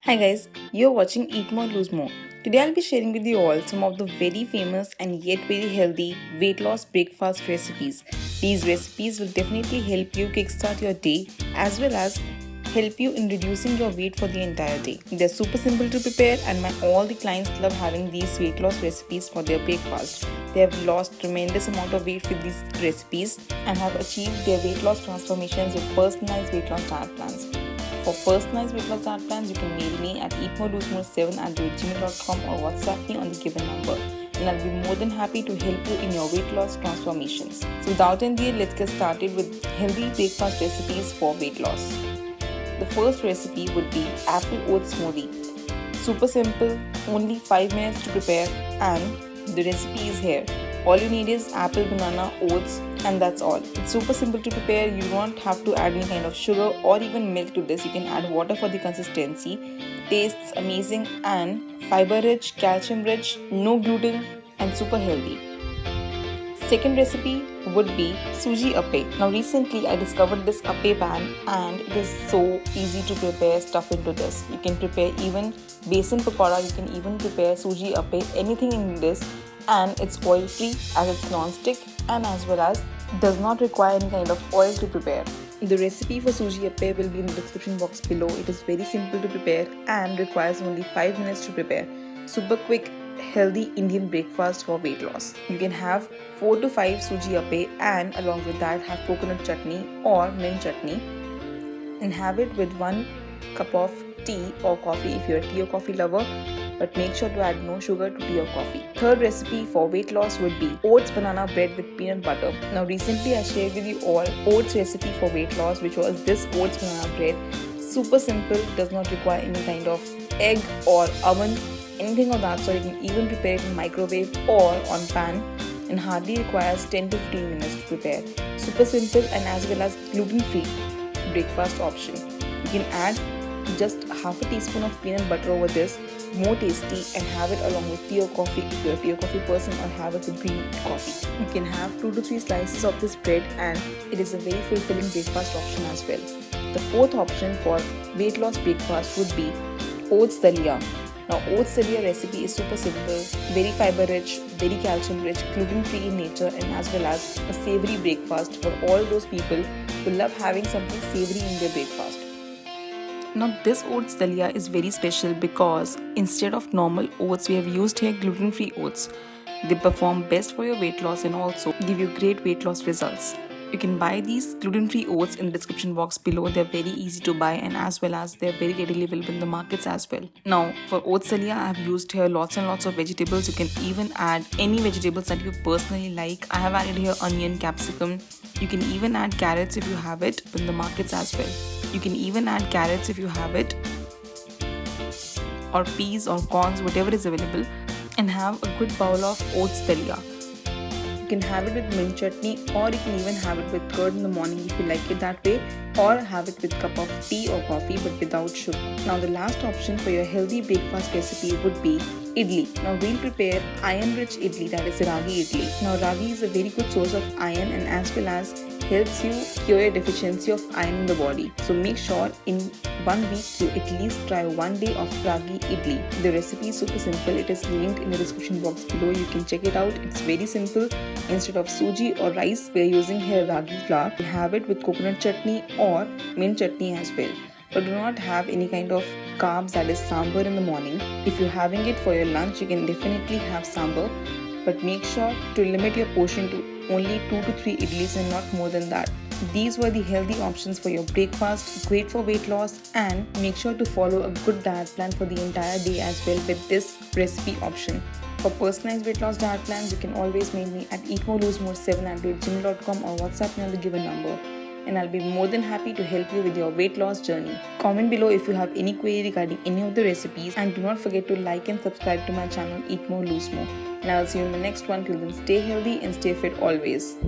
Hi guys, you're watching Eat More Lose More. Today I'll be sharing with you all some of the very famous and yet very healthy weight loss breakfast recipes. These recipes will definitely help you kickstart your day as well as help you in reducing your weight for the entire day. They're super simple to prepare and all the clients love having these weight loss recipes for their breakfast. They have lost tremendous amount of weight with these recipes and have achieved their weight loss transformations with personalized weight loss diet plans. For personalized weight loss diet plans, you can mail me at eatmoreloosemore7@gmail.com or WhatsApp me on the given number, and I'll be more than happy to help you in your weight loss transformations. So without any delay, let's get started with healthy breakfast recipes for weight loss. The first recipe would be apple oat smoothie. Super simple, only 5 minutes to prepare, and the recipe is here. All you need is apple, banana, oats, and that's all. It's super simple to prepare. You don't have to add any kind of sugar or even milk to this. You can add water for the consistency. Tastes amazing and fiber rich, calcium rich, no gluten, and super healthy. Second recipe would be suji appe. Now recently I discovered this appe pan and it is so easy to prepare stuff into this. You can prepare even besan pakora, you can even prepare suji appe, anything in this, and it's oil free as it's non-stick and as well as does not require any kind of oil to prepare. The recipe for suji appe will be in the description box below. It is very simple to prepare and requires only 5 minutes to prepare. Super quick, healthy Indian breakfast for weight loss. You can have 4 to 5 suji appe and along with that have coconut chutney or mint chutney and have it with 1 cup of tea or coffee if you're a tea or coffee lover, but make sure to add no sugar to tea or coffee. Third recipe for weight loss would be oats banana bread with peanut butter. Now recently I shared with you all oats recipe for weight loss, which was this oats banana bread. Super simple, does not require any kind of egg or oven, anything of that sort. You can even prepare it in microwave or on pan and hardly requires 10 to 15 minutes to prepare. Super simple and as well as gluten-free breakfast option. You can add just half a teaspoon of peanut butter over this, more tasty, and have it along with tea or coffee if you're a tea or coffee person, or have it with green coffee. You can have 2 to 3 slices of this bread and it is a very fulfilling breakfast option as well. The fourth option for weight loss breakfast would be Oats Dalia. Now Oats Dalia recipe is super simple, very fiber rich, very calcium rich, gluten free in nature, and as well as a savory breakfast for all those people who love having something savory in their breakfast. Now this Oats Dalia is very special because instead of normal oats, we have used here gluten-free oats. They perform best for your weight loss and also give you great weight loss results. You can buy these gluten-free oats in the description box below. They're very easy to buy and as well as they're very readily available in the markets as well. Now for Oats Dalia, I have used here lots and lots of vegetables. You can even add any vegetables that you personally like. I have added here onion, capsicum. You can even add carrots if you have it in the markets as well. You can even add carrots if you have it, or peas or corns, whatever is available, and have a good bowl of Oats Dalia. You can have it with mint chutney, or you can even have it with curd in the morning if you like it that way, or have it with a cup of tea or coffee but without sugar. Now the last option for your healthy breakfast recipe would be idli. Now we'll prepare iron-rich idli, that is ragi idli. Now ragi is a very good source of iron and as well as helps you cure a deficiency of iron in the body. So make sure in 1 week you at least try 1 day of ragi idli. The recipe is super simple. It is linked in the description box below. You can check it out. It's very simple. Instead of suji or rice, we are using here ragi flour. You have it with coconut chutney or mint chutney as well. But do not have any kind of carbs, that is sambar, in the morning. If you're having it for your lunch, you can definitely have sambar, but make sure to limit your portion to only 2 to 3 idlis and not more than that. These were the healthy options for your breakfast, great for weight loss, and make sure to follow a good diet plan for the entire day as well with this recipe option. For personalized weight loss diet plans, you can always mail me at eatmoreloosemore7@gmail.com or WhatsApp me on the given number, and I'll be more than happy to help you with your weight loss journey. Comment below if you have any query regarding any of the recipes, and do not forget to like and subscribe to my channel Eat More Lose More. And I'll see you in the next one. Till then, stay healthy and stay fit always.